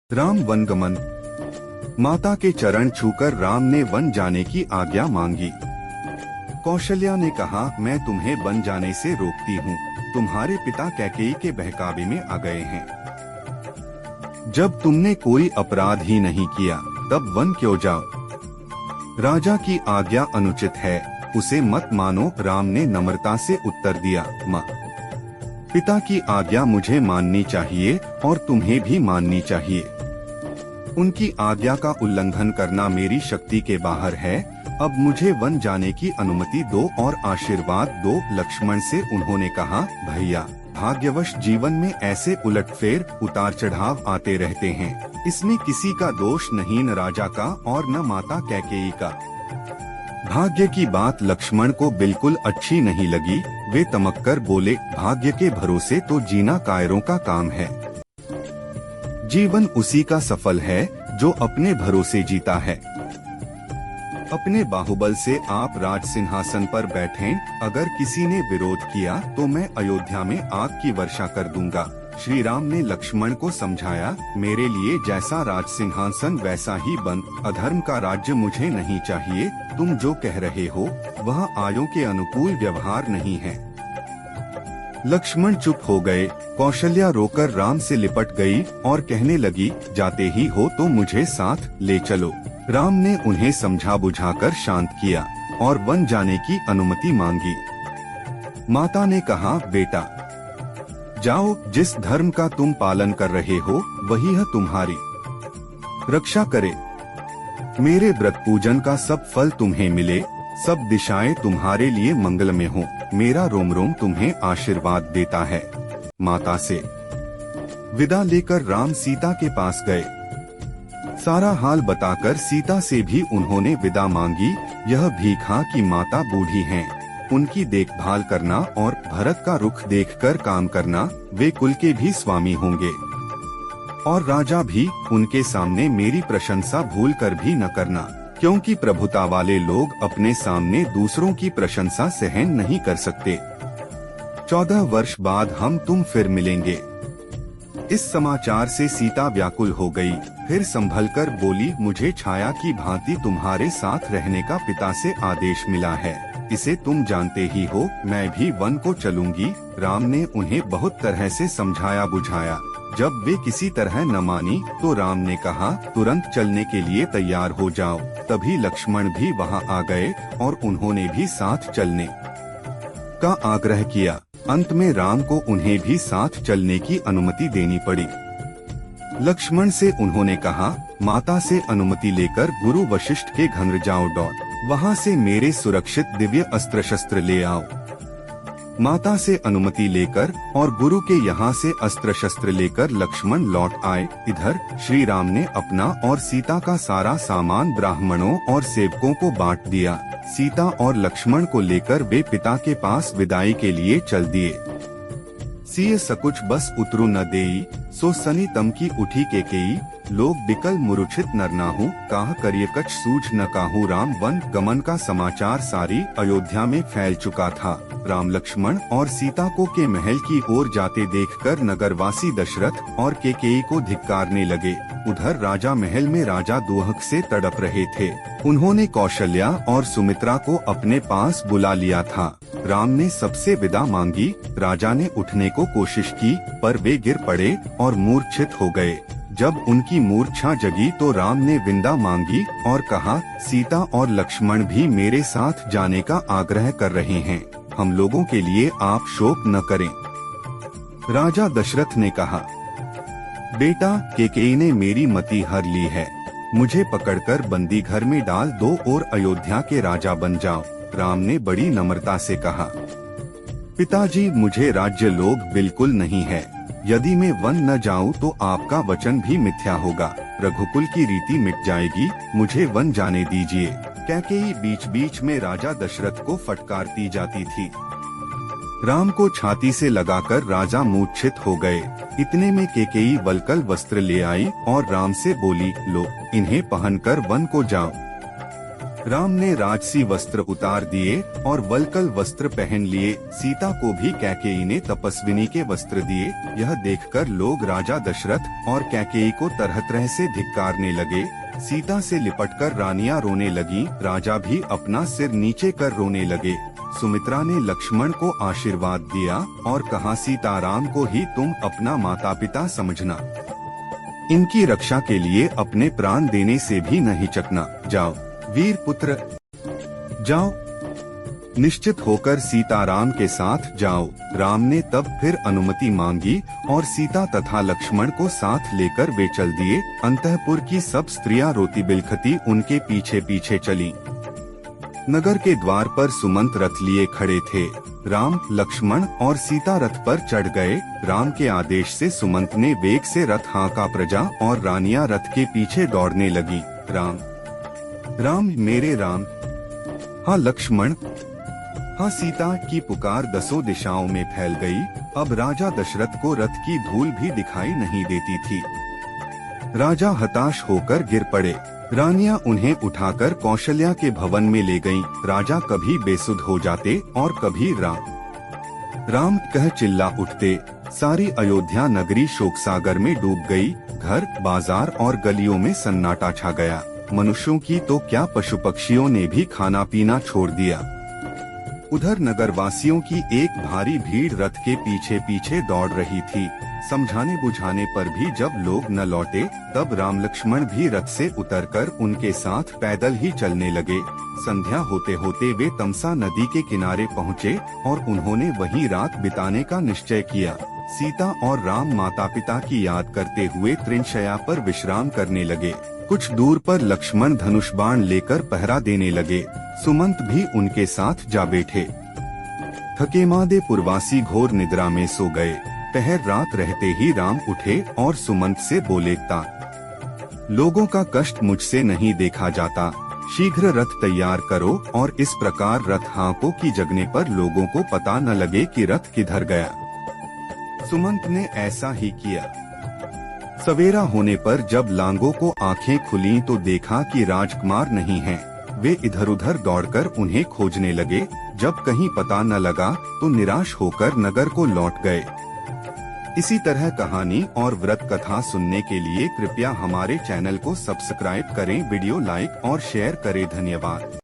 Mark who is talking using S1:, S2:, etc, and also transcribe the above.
S1: राम वनगमन। माता के चरण छूकर राम ने वन जाने की आज्ञा मांगी। कौशल्या ने कहा, मैं तुम्हें वन जाने से रोकती हूँ। तुम्हारे पिता कैकेयी के बहकावे में आ गए हैं। जब तुमने कोई अपराध ही नहीं किया तब वन क्यों जाओ? राजा की आज्ञा अनुचित है, उसे मत मानो। राम ने नम्रता से उत्तर दिया, माँ पिता की आज्ञा मुझे माननी चाहिए और तुम्हें भी माननी चाहिए। उनकी आज्ञा का उल्लंघन करना मेरी शक्ति के बाहर है। अब मुझे वन जाने की अनुमति दो और आशीर्वाद दो। लक्ष्मण से उन्होंने कहा, भैया भाग्यवश जीवन में ऐसे उलटफेर उतार चढ़ाव आते रहते हैं। इसमें किसी का दोष नहीं, न राजा का और न माता कैकेयी का। भाग्य की बात लक्ष्मण को बिल्कुल अच्छी नहीं लगी। वे तमककर बोले, भाग्य के भरोसे तो जीना कायरों का काम है। जीवन उसी का सफल है जो अपने भरोसे जीता है। अपने बाहुबल से आप राज सिंहासन पर बैठें। अगर किसी ने विरोध किया तो मैं अयोध्या में आग की वर्षा कर दूंगा। श्री राम ने लक्ष्मण को समझाया, मेरे लिए जैसा राज सिंहासन वैसा ही बंद। अधर्म का राज्य मुझे नहीं चाहिए। तुम जो कह रहे हो वह आयों के अनुकूल व्यवहार नहीं है। लक्ष्मण चुप हो गए। कौशल्या रोकर राम से लिपट गई और कहने लगी, जाते ही हो तो मुझे साथ ले चलो। राम ने उन्हें समझा बुझाकर शांत किया और वन जाने की अनुमति मांगी। माता ने कहा, बेटा जाओ, जिस धर्म का तुम पालन कर रहे हो वही है तुम्हारी रक्षा करे। मेरे व्रत पूजन का सब फल तुम्हें मिले, सब दिशाएं तुम्हारे लिए मंगलमय हो। मेरा रोम रोम तुम्हें आशीर्वाद देता है। माता से विदा लेकर राम सीता के पास गए। सारा हाल बताकर सीता से भी उन्होंने विदा मांगी। यह भीखा कि माता बूढ़ी हैं, उनकी देखभाल करना और भरत का रुख देखकर काम करना। वे कुल के भी स्वामी होंगे और राजा भी। उनके सामने मेरी प्रशंसा भूल कर भी न करना, क्योंकि प्रभुता वाले लोग अपने सामने दूसरों की प्रशंसा सहन नहीं कर सकते। 14 वर्ष बाद हम तुम फिर मिलेंगे। इस समाचार से सीता व्याकुल हो गई। फिर संभलकर बोली, मुझे छाया की भांति तुम्हारे साथ रहने का पिता से आदेश मिला है। इसे तुम जानते ही हो। मैं भी वन को चलूंगी। राम ने उन्हें बहुत तरह से समझाया बुझाया। जब वे किसी तरह न मानी तो राम ने कहा, तुरंत चलने के लिए तैयार हो जाओ। तभी लक्ष्मण भी वहां आ गए और उन्होंने भी साथ चलने का आग्रह किया। अंत में राम को उन्हें भी साथ चलने की अनुमति देनी पड़ी। लक्ष्मण से उन्होंने कहा, माता से अनुमति लेकर गुरु वशिष्ठ के घर जाओ। वहां से मेरे सुरक्षित दिव्य अस्त्र शस्त्र ले आओ। माता से अनुमति लेकर और गुरु के यहाँ से अस्त्र शस्त्र लेकर लक्ष्मण लौट आए। इधर श्री राम ने अपना और सीता का सारा सामान ब्राह्मणों और सेवकों को बांट दिया। सीता और लक्ष्मण को लेकर वे पिता के पास विदाई के लिए चल दिए। सिय सकुच बस उतरु न देई, सो सनी तम की उठी केकेयी। लोग बिकल मुरुछित नर नाहु, काह करिय कछ सूझ न काहू। राम वन गमन का समाचार सारी अयोध्या में फैल चुका था। राम लक्ष्मण और सीता को के महल की ओर जाते देखकर नगरवासी दशरथ और केकेयी को धिक्कारने लगे। उधर राजा महल में राजा दुहक से तड़प रहे थे। उन्होंने कौशल्या और सुमित्रा को अपने पास बुला लिया था। राम ने सबसे विदा मांगी। राजा ने उठने को कोशिश की पर वे गिर पड़े और मूर्छित हो गए। जब उनकी मूर्छा जगी तो राम ने विदा मांगी और कहा, सीता और लक्ष्मण भी मेरे साथ जाने का आग्रह कर रहे हैं। हम लोगों के लिए आप शोक न करें। राजा दशरथ ने कहा, बेटा केकेयी ने मेरी मति हर ली है। मुझे पकड़कर बंदी घर में डाल दो और अयोध्या के राजा बन जाओ। राम ने बड़ी नम्रता से कहा, पिताजी मुझे राज्य लोभ बिल्कुल नहीं है। यदि मैं वन न जाऊं तो आपका वचन भी मिथ्या होगा। रघुकुल की रीति मिट जाएगी। मुझे वन जाने दीजिए। कैकेयी बीच बीच में राजा दशरथ को फटकारती जाती थी। राम को छाती से लगाकर राजा मूर्छित हो गए। इतने में केकेयी वल्कल वस्त्र ले आई और राम से बोली, लो इन्हें पहनकर वन को जाओ। राम ने राजसी वस्त्र उतार दिए और वल्कल वस्त्र पहन लिए। सीता को भी कैकेयी ने तपस्विनी के वस्त्र दिए। यह देखकर लोग राजा दशरथ और कैकेयी को तरह तरह से धिक्कारने लगे। सीता से लिपटकर रानियां रोने लगीं। राजा भी अपना सिर नीचे कर रोने लगे। सुमित्रा ने लक्ष्मण को आशीर्वाद दिया और कहा, सीताराम को ही तुम अपना माता पिता समझना, इनकी रक्षा के लिए अपने प्राण देने से भी न हिचकना। जाओ वीर पुत्र, जाओ, निश्चित होकर सीताराम के साथ जाओ। राम ने तब फिर अनुमति मांगी और सीता तथा लक्ष्मण को साथ लेकर वे चल दिए। अंतःपुर की सब स्त्रियां रोती बिलखती उनके पीछे पीछे चलीं। नगर के द्वार पर सुमंत रथ लिए खड़े थे। राम, लक्ष्मण और सीता रथ पर चढ़ गए। राम के आदेश से सुमंत ने वेग से रथ हाँका। प्रजा और रानियां रथ के पीछे दौड़ने लगी। राम, राम मेरे राम, हाँ लक्ष्मण, हाँ सीता की पुकार दसों दिशाओं में फैल गई। अब राजा दशरथ को रथ की धूल भी दिखाई नहीं देती थी। राजा हताश होकर गिर पड़े। रानियां उन्हें उठाकर कौशल्या के भवन में ले गईं। राजा कभी बेसुध हो जाते और कभी राम राम कह चिल्ला उठते। सारी अयोध्या नगरी शोक सागर में डूब गई। घर, बाजार और गलियों में सन्नाटा छा गया। मनुष्यों की तो क्या, पशु पक्षियों ने भी खाना पीना छोड़ दिया। उधर नगरवासियों की एक भारी भीड़ रथ के पीछे पीछे दौड़ रही थी। समझाने बुझाने पर भी जब लोग न लौटे, तब राम लक्ष्मण भी रथ से उतरकर उनके साथ पैदल ही चलने लगे। संध्या होते होते वे तमसा नदी के किनारे पहुँचे और उन्होंने वहीं रात बिताने का निश्चय किया। सीता और राम माता पिता की याद करते हुए तृणशया पर विश्राम करने लगे। कुछ दूर पर लक्ष्मण धनुष बाण लेकर पहरा देने लगे। सुमंत भी उनके साथ जा बैठे। थकेमादे पुरवासी घोर निद्रा में सो गए। पहर रात रहते ही राम उठे और सुमंत से बोले, ता लोगों का कष्ट मुझसे नहीं देखा जाता। शीघ्र रथ तैयार करो और इस प्रकार रथ हाँको कि जगने पर लोगों को पता न लगे कि रथ किधर गया। सुमंत ने ऐसा ही किया। सवेरा होने पर जब लांगों को आंखें खुली तो देखा कि राजकुमार नहीं हैं। वे इधर उधर दौड़कर उन्हें खोजने लगे। जब कहीं पता न लगा तो निराश होकर नगर को लौट गए। इसी तरह कहानी और व्रत कथा सुनने के लिए कृपया हमारे चैनल को सब्सक्राइब करें, वीडियो लाइक और शेयर करें। धन्यवाद।